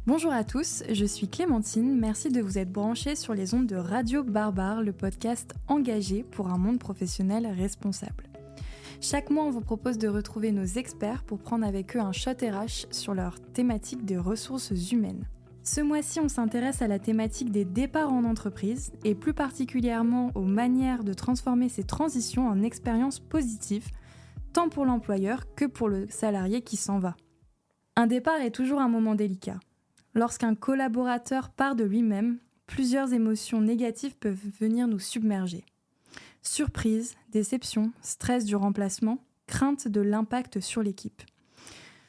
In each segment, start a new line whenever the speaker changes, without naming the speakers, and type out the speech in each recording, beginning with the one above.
Bonjour à tous, je suis Clémentine, merci de vous être branchés sur les ondes de Radio Barbare, le podcast engagé pour un monde professionnel responsable. Chaque mois, on vous propose de retrouver nos experts pour prendre avec eux un shot RH sur leur thématique des ressources humaines. Ce mois-ci, on s'intéresse à la thématique des départs en entreprise et plus particulièrement aux manières de transformer ces transitions en expériences positives, tant pour l'employeur que pour le salarié qui s'en va. Un départ est toujours un moment délicat. Lorsqu'un collaborateur part de lui-même, plusieurs émotions négatives peuvent venir nous submerger. Surprise, déception, stress du remplacement, crainte de l'impact sur l'équipe.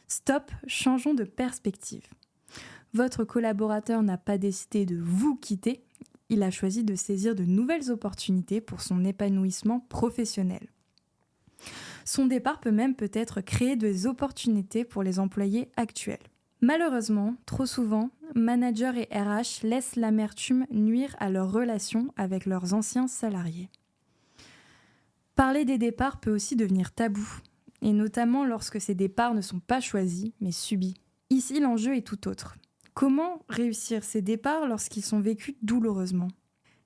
Stop, changeons de perspective. Votre collaborateur n'a pas décidé de vous quitter, il a choisi de saisir de nouvelles opportunités pour son épanouissement professionnel. Son départ peut même peut-être créer des opportunités pour les employés actuels. Malheureusement, trop souvent, managers et RH laissent l'amertume nuire à leur relation avec leurs anciens salariés. Parler des départs peut aussi devenir tabou, et notamment lorsque ces départs ne sont pas choisis, mais subis. Ici, l'enjeu est tout autre. Comment réussir ces départs lorsqu'ils sont vécus douloureusement ?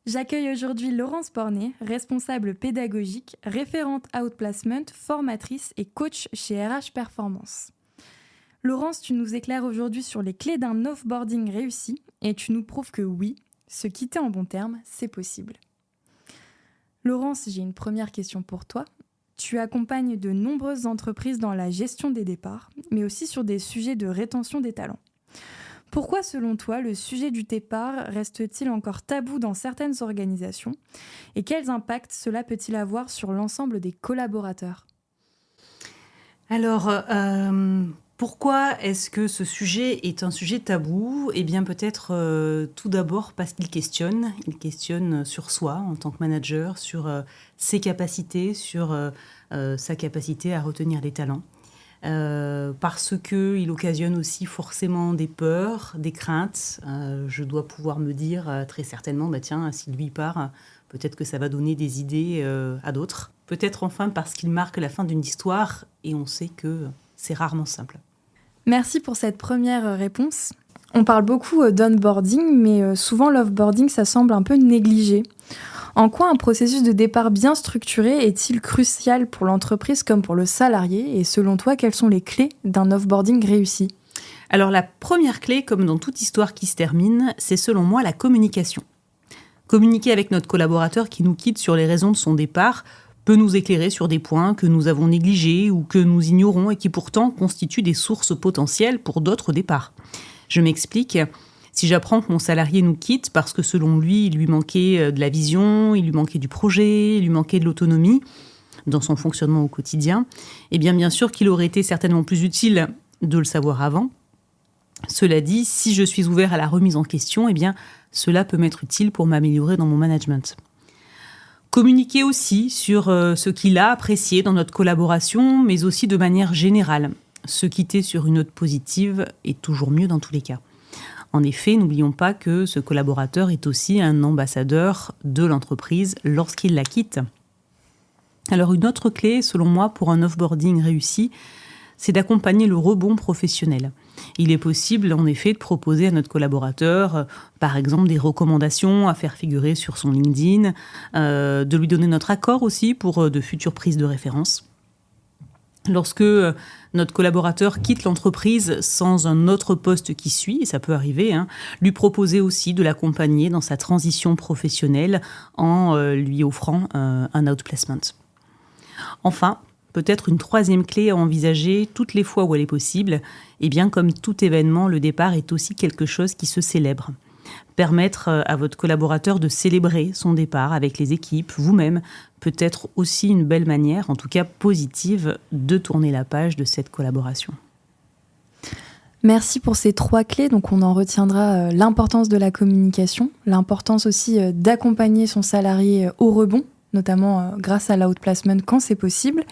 J'accueille aujourd'hui Laurence Pornet, responsable pédagogique, référente Outplacement, formatrice et coach chez RH Performance. Laurence, tu nous éclaires aujourd'hui sur les clés d'un offboarding réussi et tu nous prouves que oui, se quitter en bons termes, c'est possible. Laurence, j'ai une première question pour toi. Tu accompagnes de nombreuses entreprises dans la gestion des départs, mais aussi sur des sujets de rétention des talents. Pourquoi, selon toi, le sujet du départ reste-t-il encore tabou dans certaines organisations et quels impacts cela peut-il avoir sur l'ensemble des collaborateurs ?
Alors, pourquoi est-ce que ce sujet est un sujet tabou ? Eh bien, peut-être tout d'abord parce qu'il questionne. Il questionne sur soi en tant que manager, sur ses capacités, sur sa capacité à retenir les talents. Parce qu'il occasionne aussi forcément des peurs, des craintes. Je dois pouvoir me dire très certainement, tiens, si lui part, peut-être que ça va donner des idées à d'autres. Peut-être enfin parce qu'il marque la fin d'une histoire et on sait que c'est rarement simple.
Merci pour cette première réponse. On parle beaucoup d'onboarding, mais souvent l'offboarding, ça semble un peu négligé. En quoi un processus de départ bien structuré est-il crucial pour l'entreprise comme pour le salarié ? Et selon toi, quelles sont les clés d'un offboarding réussi ?
Alors la première clé, comme dans toute histoire qui se termine, c'est selon moi la communication. Communiquer avec notre collaborateur qui nous quitte sur les raisons de son départ peut nous éclairer sur des points que nous avons négligés ou que nous ignorons et qui pourtant constituent des sources potentielles pour d'autres départs. Je m'explique. Si j'apprends que mon salarié nous quitte parce que selon lui, il lui manquait de la vision, il lui manquait du projet, il lui manquait de l'autonomie dans son fonctionnement au quotidien, eh bien sûr qu'il aurait été certainement plus utile de le savoir avant. Cela dit, si je suis ouvert à la remise en question, eh bien cela peut m'être utile pour m'améliorer dans mon management. Communiquer aussi sur ce qu'il a apprécié dans notre collaboration, mais aussi de manière générale. Se quitter sur une note positive est toujours mieux dans tous les cas. En effet, n'oublions pas que ce collaborateur est aussi un ambassadeur de l'entreprise lorsqu'il la quitte. Alors une autre clé, selon moi, pour un offboarding réussi, c'est d'accompagner le rebond professionnel. Il est possible, en effet, de proposer à notre collaborateur, par exemple, des recommandations à faire figurer sur son LinkedIn, de lui donner notre accord aussi pour de futures prises de référence. Lorsque notre collaborateur quitte l'entreprise sans un autre poste qui suit, et ça peut arriver, lui proposer aussi de l'accompagner dans sa transition professionnelle en lui offrant un outplacement. Enfin, peut-être une troisième clé à envisager toutes les fois où elle est possible, et bien comme tout événement, le départ est aussi quelque chose qui se célèbre. Permettre à votre collaborateur de célébrer son départ avec les équipes, vous-même, peut être aussi une belle manière, en tout cas positive, de tourner la page de cette collaboration.
Merci pour ces 3 clés. Donc on en retiendra l'importance de la communication, l'importance aussi d'accompagner son salarié au rebond, notamment grâce à l'outplacement quand c'est possible.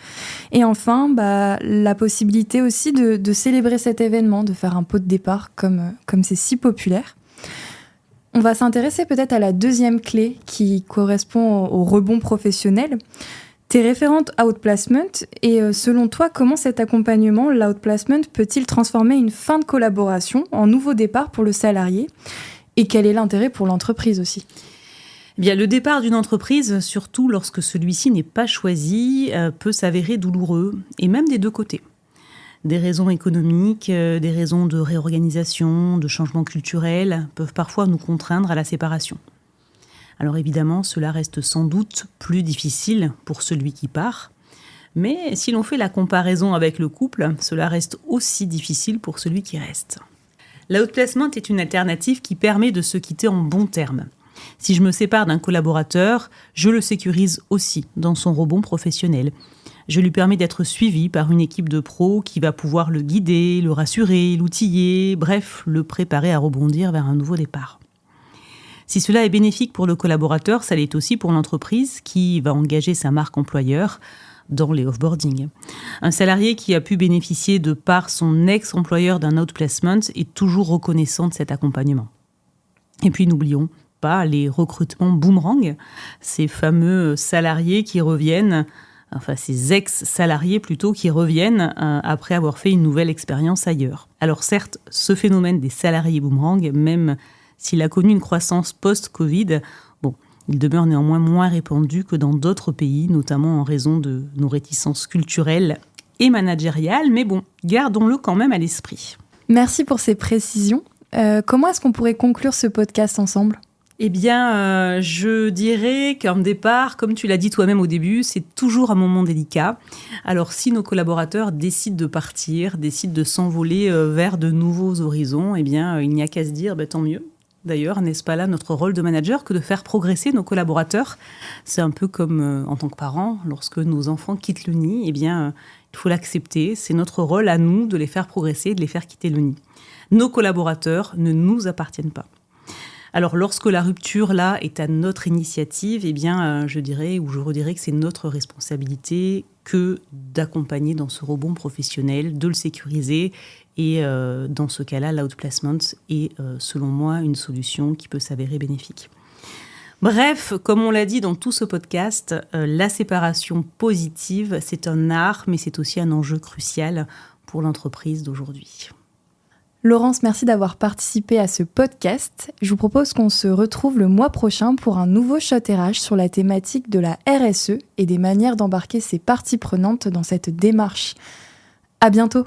Et enfin, la possibilité aussi de célébrer cet événement, de faire un pot de départ comme c'est si populaire. On va s'intéresser peut-être à la deuxième clé qui correspond au rebond professionnel. T'es référente Outplacement et selon toi, comment cet accompagnement, l'outplacement, peut-il transformer une fin de collaboration en nouveau départ pour le salarié ? Et quel est l'intérêt pour l'entreprise aussi ?
Eh bien, le départ d'une entreprise, surtout lorsque celui-ci n'est pas choisi, peut s'avérer douloureux, et même des deux côtés. Des raisons économiques, des raisons de réorganisation, de changement culturel peuvent parfois nous contraindre à la séparation. Alors évidemment, cela reste sans doute plus difficile pour celui qui part, mais si l'on fait la comparaison avec le couple, cela reste aussi difficile pour celui qui reste. L'outplacement est une alternative qui permet de se quitter en bons termes. Si je me sépare d'un collaborateur, je le sécurise aussi dans son rebond professionnel. Je lui permets d'être suivi par une équipe de pros qui va pouvoir le guider, le rassurer, l'outiller, bref, le préparer à rebondir vers un nouveau départ. Si cela est bénéfique pour le collaborateur, ça l'est aussi pour l'entreprise qui va engager sa marque employeur dans les off-boarding. Un salarié qui a pu bénéficier de par son ex-employeur d'un outplacement est toujours reconnaissant de cet accompagnement. Et puis n'oublions pas les recrutements boomerang, ces fameux salariés qui reviennent, enfin ces ex-salariés plutôt, qui reviennent après avoir fait une nouvelle expérience ailleurs. Alors certes, ce phénomène des salariés boomerang, même s'il a connu une croissance post-Covid, il demeure néanmoins moins répandu que dans d'autres pays, notamment en raison de nos réticences culturelles et managériales, mais gardons-le quand même à l'esprit.
Merci pour ces précisions. Comment est-ce qu'on pourrait conclure ce podcast ensemble ?
Eh bien, je dirais qu'un départ, comme tu l'as dit toi-même au début, c'est toujours un moment délicat. Alors, si nos collaborateurs décident de partir, décident de s'envoler vers de nouveaux horizons, eh bien, il n'y a qu'à se dire, tant mieux. D'ailleurs, n'est-ce pas là notre rôle de manager que de faire progresser nos collaborateurs ? C'est un peu comme en tant que parents, lorsque nos enfants quittent le nid, eh bien, il faut l'accepter. C'est notre rôle à nous de les faire progresser, de les faire quitter le nid. Nos collaborateurs ne nous appartiennent pas. Alors, lorsque la rupture, là, est à notre initiative, eh bien, je dirais ou je redirais que c'est notre responsabilité que d'accompagner dans ce rebond professionnel, de le sécuriser. Et dans ce cas-là, l'outplacement est, selon moi, une solution qui peut s'avérer bénéfique. Bref, comme on l'a dit dans tout ce podcast, la séparation positive, c'est un art, mais c'est aussi un enjeu crucial pour l'entreprise d'aujourd'hui.
Laurence, merci d'avoir participé à ce podcast. Je vous propose qu'on se retrouve le mois prochain pour un nouveau Shot RH sur la thématique de la RSE et des manières d'embarquer ses parties prenantes dans cette démarche. À bientôt!